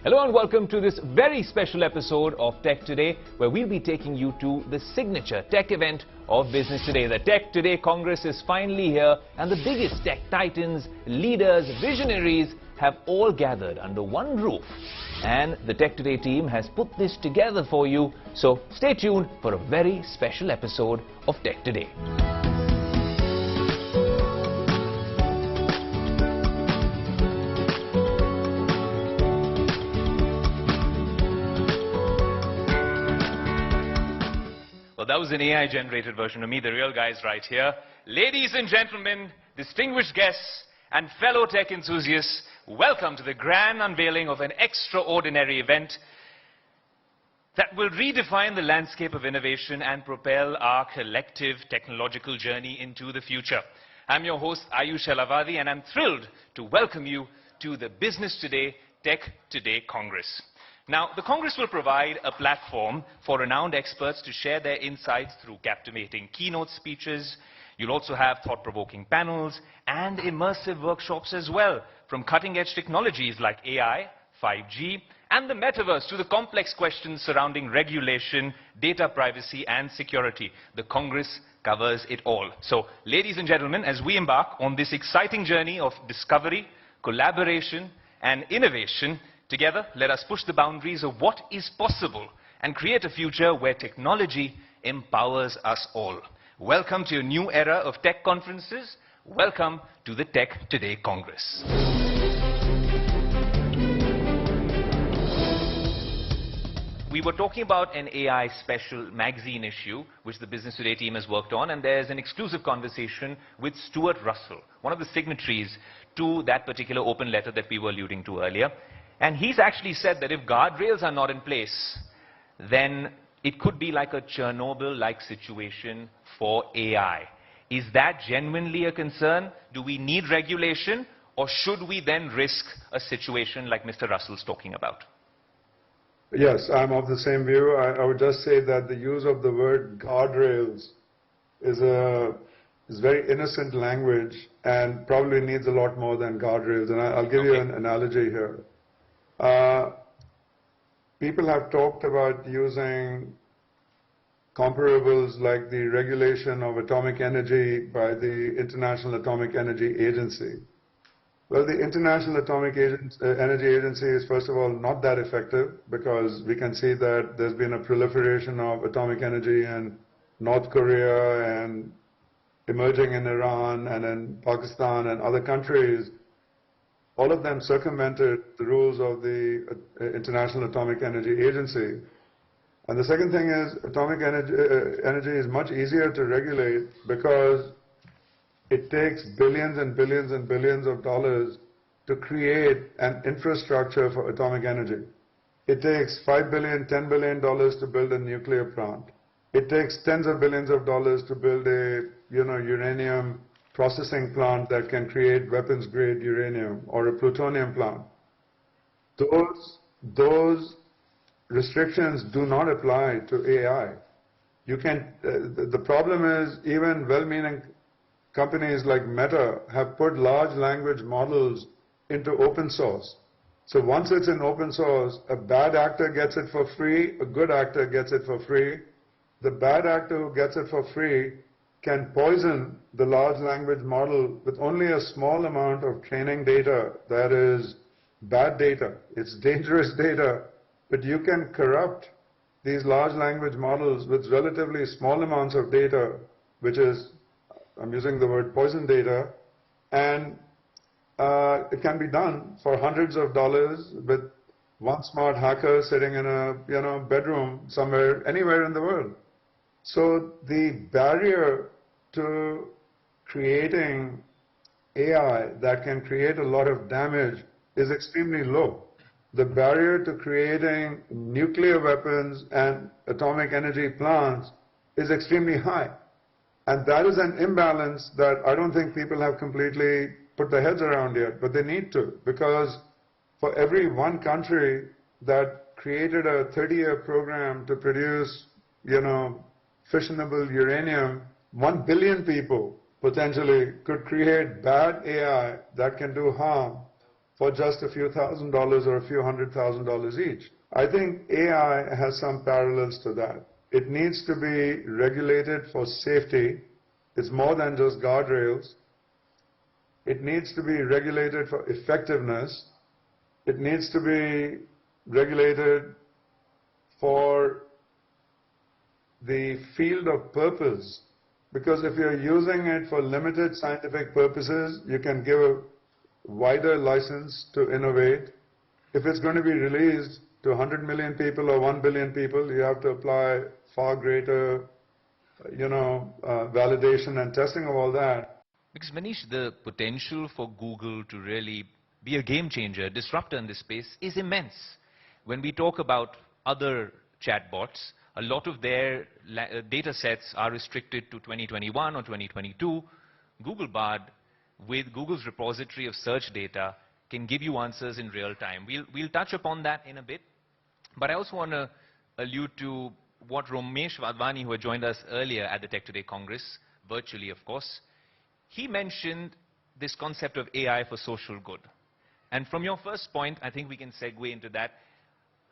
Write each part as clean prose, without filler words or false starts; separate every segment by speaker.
Speaker 1: Hello and welcome to this very special episode of Tech Today, where we'll be taking you to the signature tech event of Business Today. The Tech Today Congress is finally here, and the biggest tech titans, leaders, visionaries have all gathered under one roof. And the Tech Today team has put this together for you, so stay tuned for a very special episode of Tech Today. Well, that was an AI-generated version of me. The real guy's right here. Ladies and gentlemen, distinguished guests, and fellow tech enthusiasts, welcome to the grand unveiling of an extraordinary event that will redefine the landscape of innovation and propel our collective technological journey into the future. I'm your host, Ayush Elavadi, and I'm thrilled to welcome you to the Business Today Tech Today Congress. Now, the Congress will provide a platform for renowned experts to share their insights through captivating keynote speeches. You'll also have thought-provoking panels and immersive workshops as well, from cutting-edge technologies like AI, 5G, and the metaverse to the complex questions surrounding regulation, data privacy, and security. The Congress covers it all. So, ladies and gentlemen, as we embark on this exciting journey of discovery, collaboration, and innovation, together, let us push the boundaries of what is possible and create a future where technology empowers us all. Welcome to a new era of tech conferences. Welcome to the Tech Today Congress. We were talking about an AI special magazine issue, which the Business Today team has worked on, and there's an exclusive conversation with Stuart Russell, one of the signatories to that particular open letter that we were alluding to earlier. And he's actually said that if guardrails are not in place, then it could be like a Chernobyl-like situation for AI. Is that genuinely a concern? Do we need regulation? Or should we then risk a situation like Mr. Russell's talking about?
Speaker 2: Yes, I'm of the same view. I would just say that the use of the word guardrails is very innocent language and probably needs a lot more than guardrails. And I'll give you an analogy here. People have talked about using comparables like the regulation of atomic energy by the International Atomic Energy Agency. Well, the International Atomic Energy Agency is, first of all, not that effective, because we can see that there's been a proliferation of atomic energy in North Korea and emerging in Iran and in Pakistan and other countries. All of them circumvented the rules of the International Atomic Energy Agency. And the second thing is, atomic energy is much easier to regulate because it takes billions and billions and billions of dollars to create an infrastructure for atomic energy. It takes $5 billion, $10 billion to build a nuclear plant. It takes tens of billions of dollars to build a uranium processing plant that can create weapons-grade uranium, or a plutonium plant. Those restrictions do not apply to AI. The problem is, even well-meaning companies like Meta have put large language models into open source. So once it's in open source, a bad actor gets it for free, a good actor gets it for free. The bad actor who gets it for free can poison the large language model with only a small amount of training data that is bad data. It's dangerous data, but you can corrupt these large language models with relatively small amounts of data, which is, I'm using the word poison data, and it can be done for hundreds of dollars with one smart hacker sitting in a bedroom somewhere, anywhere in the world. So the barrier to creating AI that can create a lot of damage is extremely low. The barrier to creating nuclear weapons and atomic energy plants is extremely high. And that is an imbalance that I don't think people have completely put their heads around yet, but they need to, because for every one country that created a 30-year program to produce, fissionable uranium, 1 billion people potentially could create bad AI that can do harm for just a few $1,000s or a few $100,000 each. I think AI has some parallels to that. It needs to be regulated for safety. It's more than just guardrails. It needs to be regulated for effectiveness. It needs to be regulated for the field of purpose. Because if you're using it for limited scientific purposes, you can give a wider license to innovate. If it's going to be released to 100 million people or 1 billion people, you have to apply far greater, validation and testing of all that.
Speaker 1: Because Manish, the potential for Google to really be a game changer, a disruptor in this space is immense. When we talk about other chatbots, a lot of their data sets are restricted to 2021 or 2022. Google Bard, with Google's repository of search data, can give you answers in real time. We'll touch upon that in a bit. But I also want to allude to what Romesh Wadhwani, who had joined us earlier at the Tech Today Congress, virtually of course, he mentioned this concept of AI for social good. And from your first point, I think we can segue into that.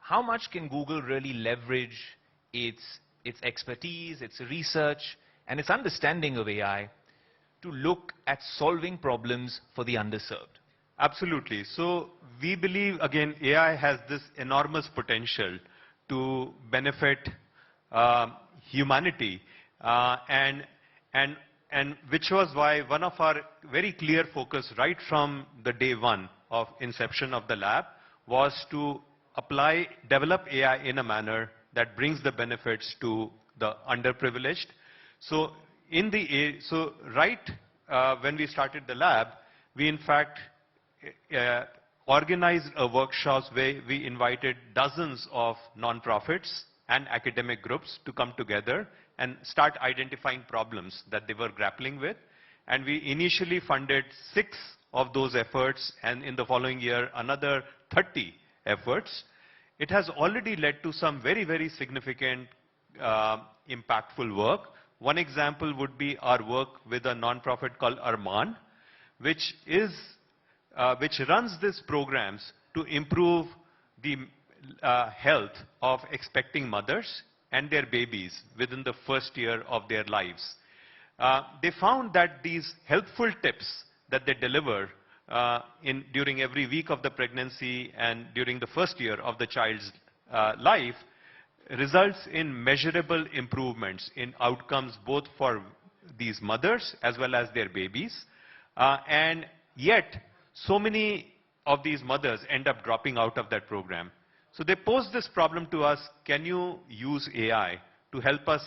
Speaker 1: How much can Google really leverage its expertise, its research, and its understanding of AI to look at solving problems for the underserved?
Speaker 3: Absolutely. So we believe, again, AI has this enormous potential to benefit humanity, and which was why one of our very clear focus right from the day one of inception of the lab was to develop AI in a manner that brings the benefits to the underprivileged. So when we started the lab, we in fact organized workshops where we invited dozens of nonprofits and academic groups to come together and start identifying problems that they were grappling with. And we initially funded 6 of those efforts, and in the following year, another 30 efforts. It has already led to some very, very significant impactful work. One example would be our work with a nonprofit called Arman, which runs these programs to improve the health of expecting mothers and their babies within the first year of their lives. They found that these helpful tips that they deliver during every week of the pregnancy and during the first year of the child's life results in measurable improvements in outcomes both for these mothers as well as their babies. And yet, so many of these mothers end up dropping out of that program. So they posed this problem to us: can you use AI to help us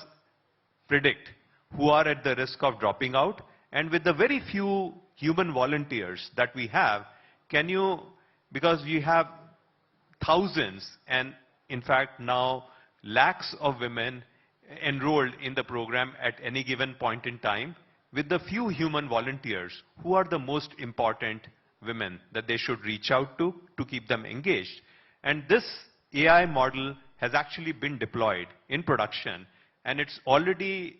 Speaker 3: predict who are at the risk of dropping out? And with the very few human volunteers that we have, because we have thousands and in fact now lakhs of women enrolled in the program at any given point in time, with the few human volunteers, who are the most important women that they should reach out to keep them engaged? And this AI model has actually been deployed in production, and it's already,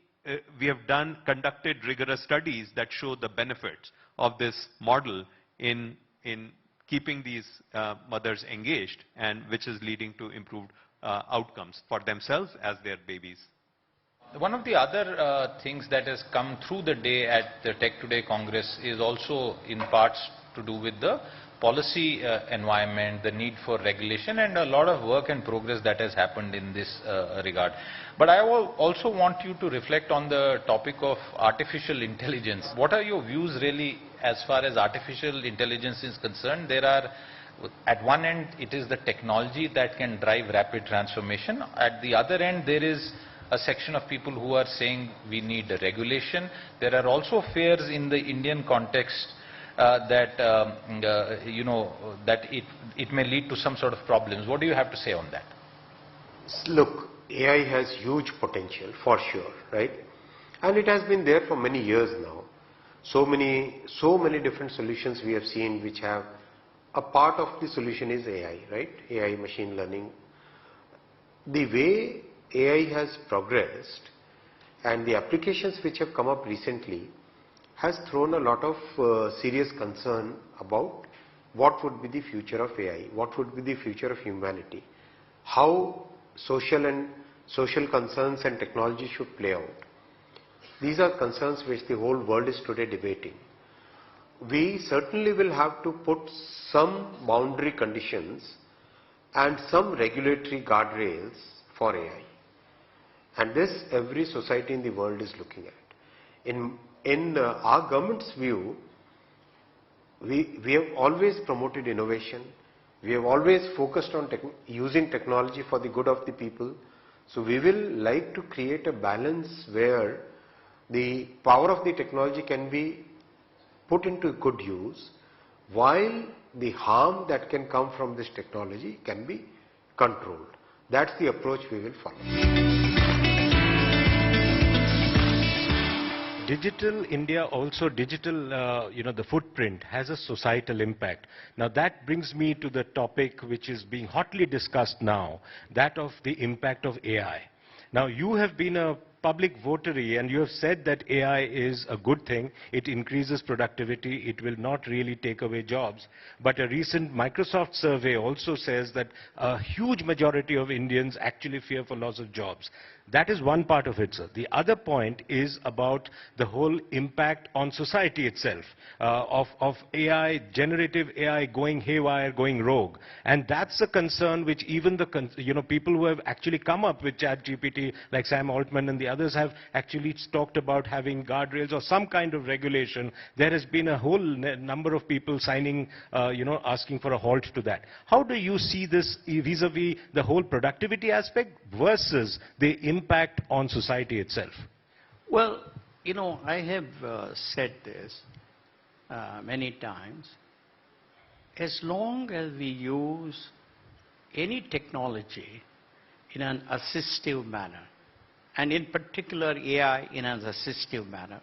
Speaker 3: we have conducted rigorous studies that show the benefits of this model in keeping these mothers engaged, and which is leading to improved outcomes for themselves as their babies.
Speaker 4: One of the other things that has come through the day at the Tech Today Congress is also in parts to do with the policy environment, the need for regulation, and a lot of work and progress that has happened in this regard. But I also want you to reflect on the topic of artificial intelligence. What are your views really as far as artificial intelligence is concerned? There are, at one end, it is the technology that can drive rapid transformation. At the other end, there is a section of people who are saying we need a regulation. There are also fears in the Indian context that it may lead to some sort of problems. What do you have to say on that?
Speaker 5: Look, AI has huge potential for sure, right? And it has been there for many years now. So many different solutions we have seen, which have a part of the solution is AI, right? AI, machine learning. The way AI has progressed and the applications which have come up recently has thrown a lot of serious concern about what would be the future of AI, what would be the future of humanity, how social concerns and technology should play out. These are concerns which the whole world is today debating. We certainly will have to put some boundary conditions and some regulatory guardrails for AI. And this every society in the world is looking at. In our government's view, we have always promoted innovation. We have always focused on using technology for the good of the people. So we will like to create a balance where the power of the technology can be put into good use, while the harm that can come from this technology can be controlled. That's the approach we will follow.
Speaker 6: Digital India, also digital, the footprint has a societal impact. Now that brings me to the topic which is being hotly discussed now, that of the impact of AI. Now you have been a public votary and you have said that AI is a good thing, it increases productivity, it will not really take away jobs. But a recent Microsoft survey also says that a huge majority of Indians actually fear for loss of jobs. That is one part of it, sir. The other point is about the whole impact on society itself, of AI, generative AI going haywire, going rogue. And that's a concern which even the people who have actually come up with ChatGPT, like Sam Altman and the others, have actually talked about having guardrails or some kind of regulation. There has been a whole number of people signing, asking for a halt to that. How do you see this vis-a-vis the whole productivity aspect versus the impact on society itself?
Speaker 7: Well, I have said this many times. As long as we use any technology in an assistive manner, and in particular AI in an assistive manner,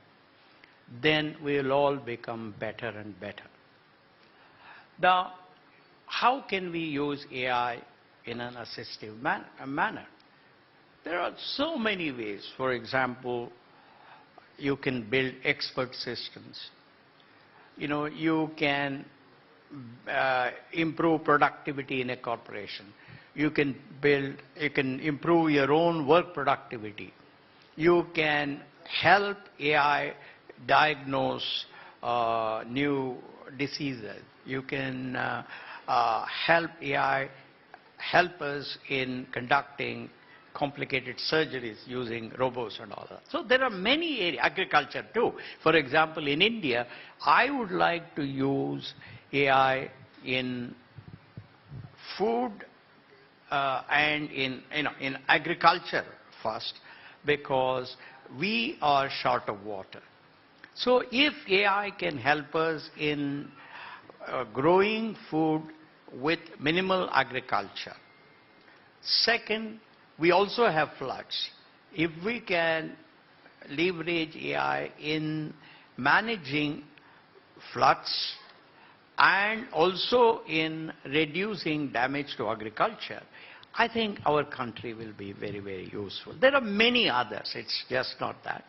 Speaker 7: then we will all become better and better. Now, how can we use AI in an assistive manner? There are so many ways. For example, you can build expert systems. You can improve productivity in a corporation. You can improve your own work productivity. You can help AI diagnose new diseases. You can help AI help us in conducting complicated surgeries using robots and all that. So there are many areas, agriculture too. For example, in India, I would like to use AI in food and in agriculture first, because we are short of water. So if AI can help us in growing food with minimal agriculture. Second, we also have floods. If we can leverage AI in managing floods and also in reducing damage to agriculture, I think our country will be very, very useful. There are many others, it's just not that.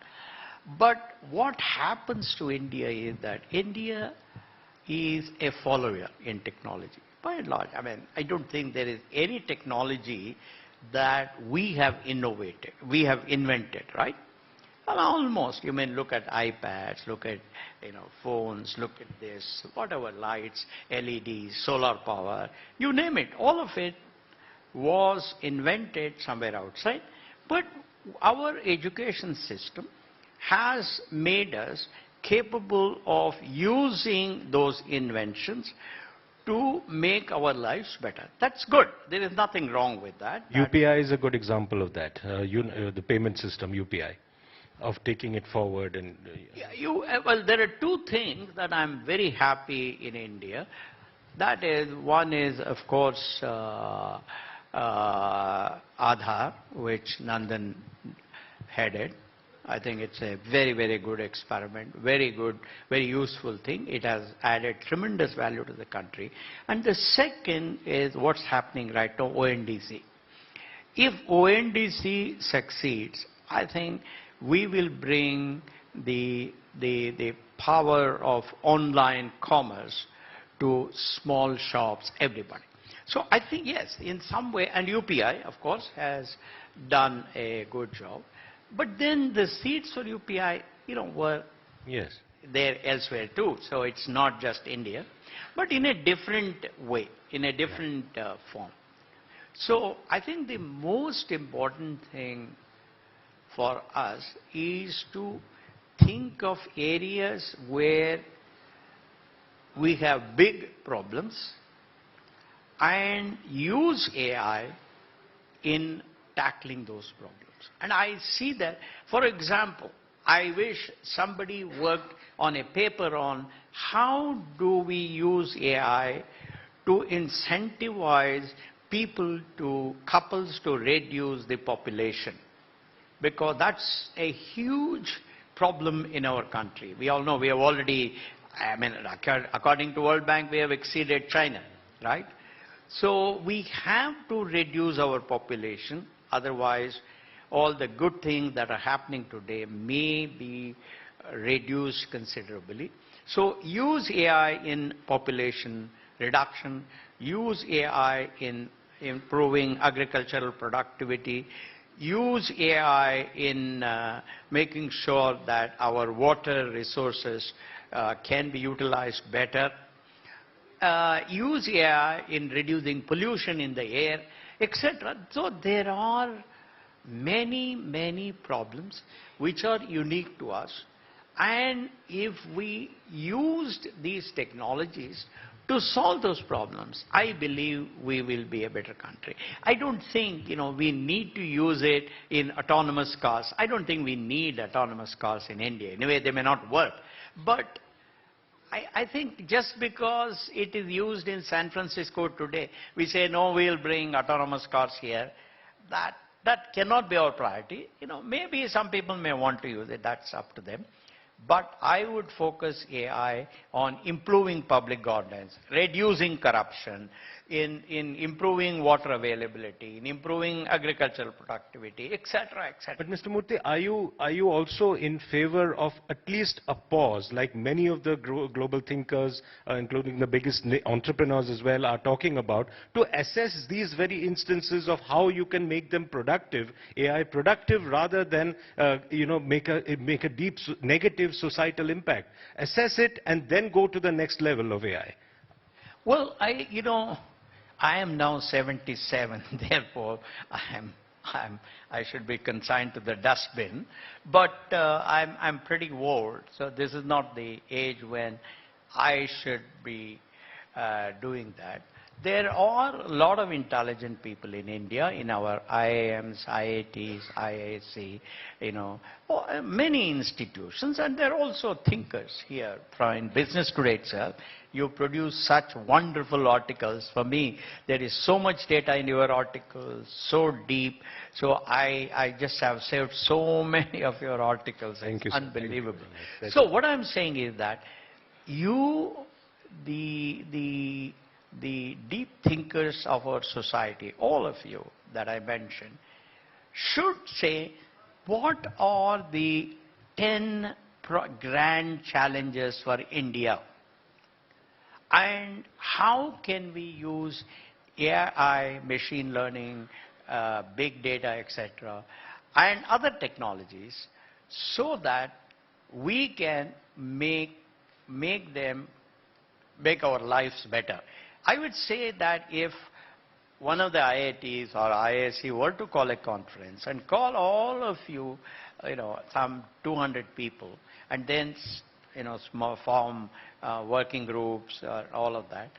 Speaker 7: But what happens to India is that India is a follower in technology. By and large, I don't think there is any technology that we have invented, right? Well, almost. You may look at iPads, look at phones, look at this, whatever, lights, LEDs, solar power, you name it. All of it was invented somewhere outside. But our education system has made us capable of using those inventions to make our lives better. That's good. There is nothing wrong with that.
Speaker 6: UPI is a good example of that. The payment system, UPI, of taking it forward. And
Speaker 7: well, there are two things that I'm very happy in India. That is, one is, of course, Aadhaar, which Nandan headed. I think it's a very, very good experiment, very good, very useful thing. It has added tremendous value to the country. And the second is what's happening right now, ONDC. If ONDC succeeds, I think we will bring the power of online commerce to small shops, everybody. So I think, yes, in some way, and UPI, of course, has done a good job. But then the seeds for UPI, were
Speaker 6: Yes.
Speaker 7: there elsewhere too. So it's not just India, but in a different way, in a different form. So I think the most important thing for us is to think of areas where we have big problems and use AI in tackling those problems. And I see that, for example, I wish somebody worked on a paper on how do we use AI to incentivize couples to reduce the population. Because that's a huge problem in our country. We all know we have already, according to World Bank, we have exceeded China, right? So we have to reduce our population, otherwise all the good things that are happening today may be reduced considerably. So use AI in population reduction, use AI in improving agricultural productivity, use AI in making sure that our water resources can be utilized better, use AI in reducing pollution in the air, etc. So there are many, many problems which are unique to us. And if we used these technologies to solve those problems, I believe we will be a better country. I don't think, we need to use it in autonomous cars. I don't think we need autonomous cars in India. Anyway, they may not work. But I think just because it is used in San Francisco today, we say, no, we'll bring autonomous cars here. That cannot be our priority. Maybe some people may want to use it. That's up to them. But I would focus AI on improving public governance, reducing corruption, in improving water availability, in improving agricultural productivity, etc., etc.
Speaker 6: But Mr. Murthy, are you also in favor of at least a pause, like many of the global thinkers, including the biggest entrepreneurs as well, are talking about, to assess these very instances of how you can make them productive, AI productive, rather than make a deep negative societal impact? Assess it and then go to the next level of AI.
Speaker 7: Well, I am now 77, therefore I should be consigned to the dustbin. But I'm pretty old, so this is not the age when I should be doing that. There are a lot of intelligent people in India, in our IIMs, IITs, IISc, many institutions, and there are also thinkers here from Business Today itself. You produce such wonderful articles. For me, there is so much data in your articles, so deep. So I just have saved so many of your articles.
Speaker 6: Thank you,
Speaker 7: sir. Unbelievable. So what I'm saying is that the deep thinkers of our society, all of you that I mentioned, should say, what are the 10 grand challenges for India? And how can we use AI, machine learning, big data, etc., and other technologies so that we can make our lives better? I would say that if one of the IITs or IISc were to call a conference and call all of you, some 200 people, and then form working groups or all of that,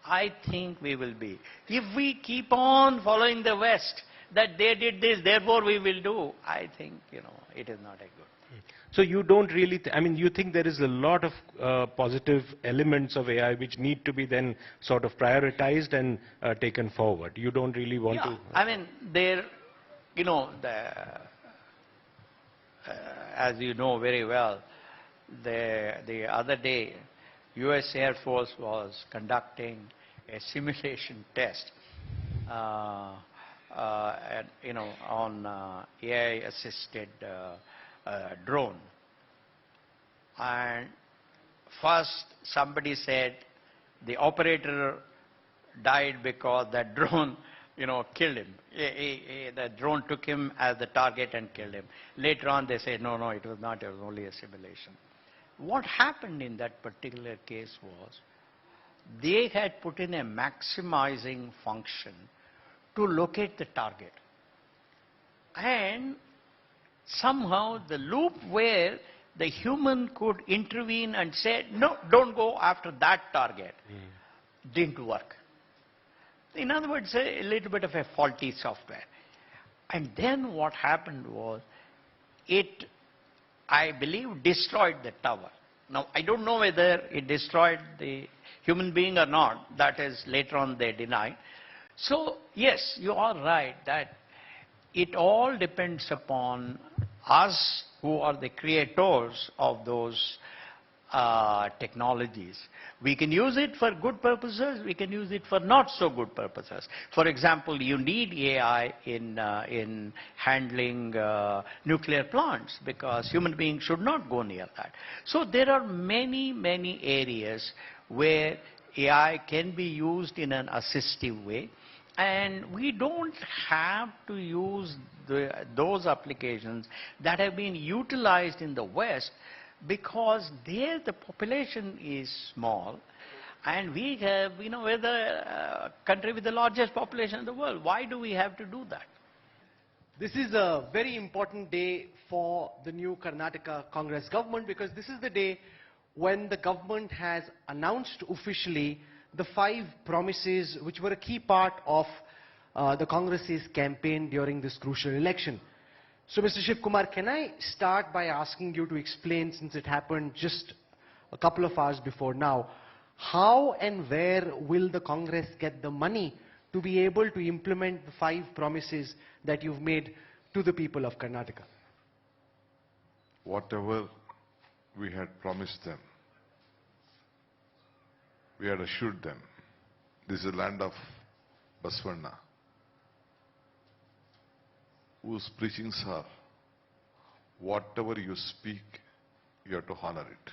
Speaker 7: I think we will be. If we keep on following the West, that they did this, therefore we will do, I think, it is not a good.
Speaker 6: So you don't really, you think there is a lot of positive elements of AI which need to be then sort of prioritized and taken forward. You don't really want to...
Speaker 7: as you know very well, the other day, US Air Force was conducting a simulation test on AI-assisted drone. And first somebody said, The operator died because that drone, killed him. The drone took him as the target and killed him. Later on, they said, no, it was not. It was only a simulation. What happened in that particular case was they had put in a maximizing function to locate the target. And somehow the loop where the human could intervene and say, no, don't go after that target, didn't work. In other words, a little bit of a faulty software. And then what happened was, it, I believe, destroyed the tower. Now, I don't know whether it destroyed the human being or not. That is, later on they denied. So, yes, you are right that it all depends upon us who are the creators of those technologies. We can use it for good purposes, we can use it for not so good purposes. For example, you need AI in handling nuclear plants because human beings should not go near that. So there are many areas where AI can be used in an assistive way. And we don't have to use those applications that have been utilized in the West because there the population is small and we have, we're the country with the largest population in the world. Why do we have to do that?
Speaker 8: This is a very important day for the new Karnataka Congress government because this is the day when the government has announced officially the 5 promises which were a key part of the Congress's campaign during this crucial election. So, Mr. Shiv Kumar, can I start by asking you to explain, since it happened just a couple of hours before now, how and where will the Congress get the money to be able to implement the 5 promises that you've made to the people of Karnataka?
Speaker 9: Whatever we had promised them, we had assured them, this is the land of Basvanna, whose preachings are, whatever you speak, you have to honor it.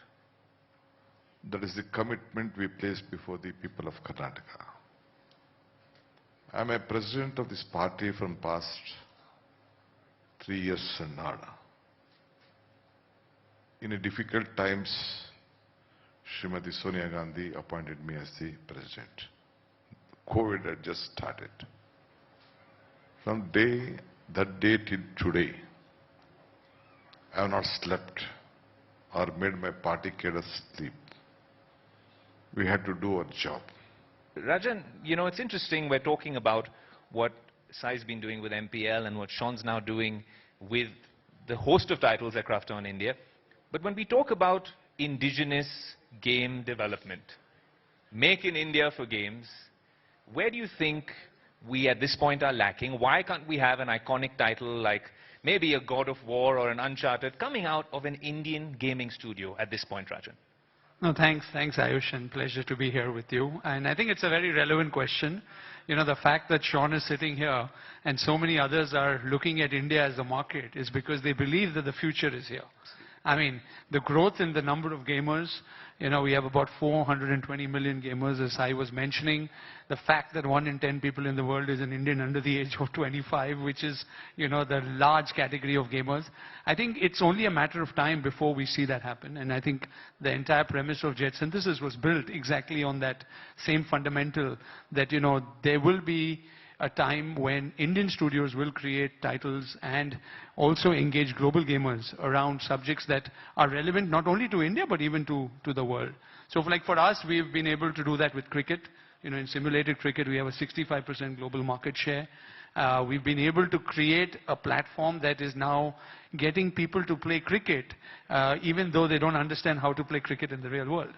Speaker 9: That is the commitment we place before the people of Karnataka. I am a president of this party from past 3 years and nada. In a difficult times, Srimati Sonia Gandhi appointed me as the president. COVID had just started. From that day till today, I have not slept or made my party cadres sleep. We had to do our job.
Speaker 1: Rajan, it's interesting, we're talking about what Sai's been doing with MPL and what Sean's now doing with the host of titles at Krafton India. But when we talk about indigenous game development, make in India for games, where do you think we at this point are lacking? Why can't we have an iconic title like maybe a God of War or an Uncharted coming out of an Indian gaming studio at this point, Rajan?
Speaker 10: No, thanks Ayush, and pleasure to be here with you. And I think it's a very relevant question. The fact that Sean is sitting here and so many others are looking at India as a market is because they believe that the future is here. I mean, the growth in the number of gamers, we have about 420 million gamers, as I was mentioning. The fact that 1 in 10 people in the world is an Indian under the age of 25, which is, the large category of gamers. I think it's only a matter of time before we see that happen. And I think the entire premise of Jet Synthesis was built exactly on that same fundamental that, there will be a time when Indian studios will create titles and also engage global gamers around subjects that are relevant not only to India but even to the world. So for us, we've been able to do that with cricket. In simulated cricket, we have a 65% global market share. We've been able to create a platform that is now getting people to play cricket even though they don't understand how to play cricket in the real world.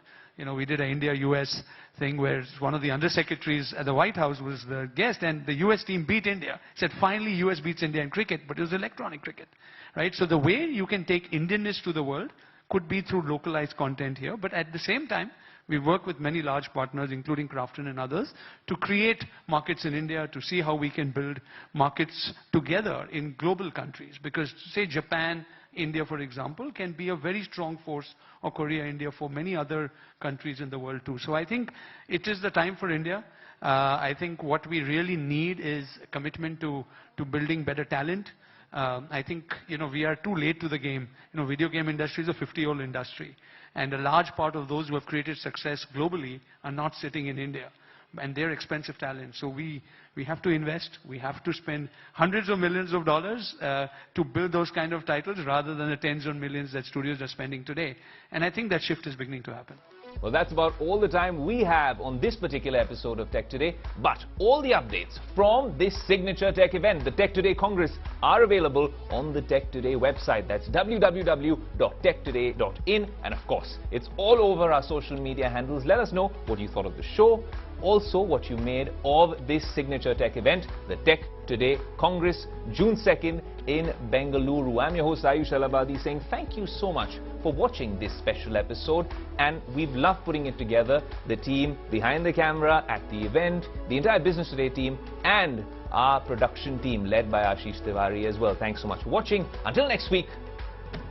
Speaker 10: We did an India-US thing where one of the undersecretaries at the White House was the guest, and the US team beat India. Said, finally, US beats India in cricket, but it was electronic cricket, right? So the way you can take Indianness to the world could be through localized content here, but at the same time, we work with many large partners, including Krafton and others, to create markets in India, to see how we can build markets together in global countries. Because, say, Japan India, for example, can be a very strong force, or Korea, India, for many other countries in the world too. So I think it is the time for India. I think what we really need is a commitment to building better talent. I think, we are too late to the game. Video game industry is a 50-year-old industry. And a large part of those who have created success globally are not sitting in India. And they're expensive talent. So we have to invest. We have to spend hundreds of millions of dollars to build those kind of titles rather than the tens of millions that studios are spending today. And I think that shift is beginning to happen.
Speaker 1: Well, that's about all the time we have on this particular episode of Tech Today. But all the updates from this signature tech event, the Tech Today Congress, are available on the Tech Today website. That's www.techtoday.in. And of course, it's all over our social media handles. Let us know what you thought of the show. Also, what you made of this signature tech event, the Tech Today Congress, June 2nd in Bengaluru. I'm your host, Ayush Alabadi, saying thank you so much for watching this special episode. And we've loved putting it together. The team behind the camera at the event, the entire Business Today team, and our production team led by Ashish Tiwari as well. Thanks so much for watching. Until next week,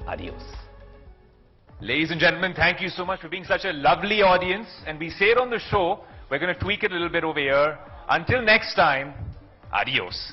Speaker 1: adios. Ladies and gentlemen, thank you so much for being such a lovely audience. And we say it on the show, we're going to tweak it a little bit over here. Until next time, adios.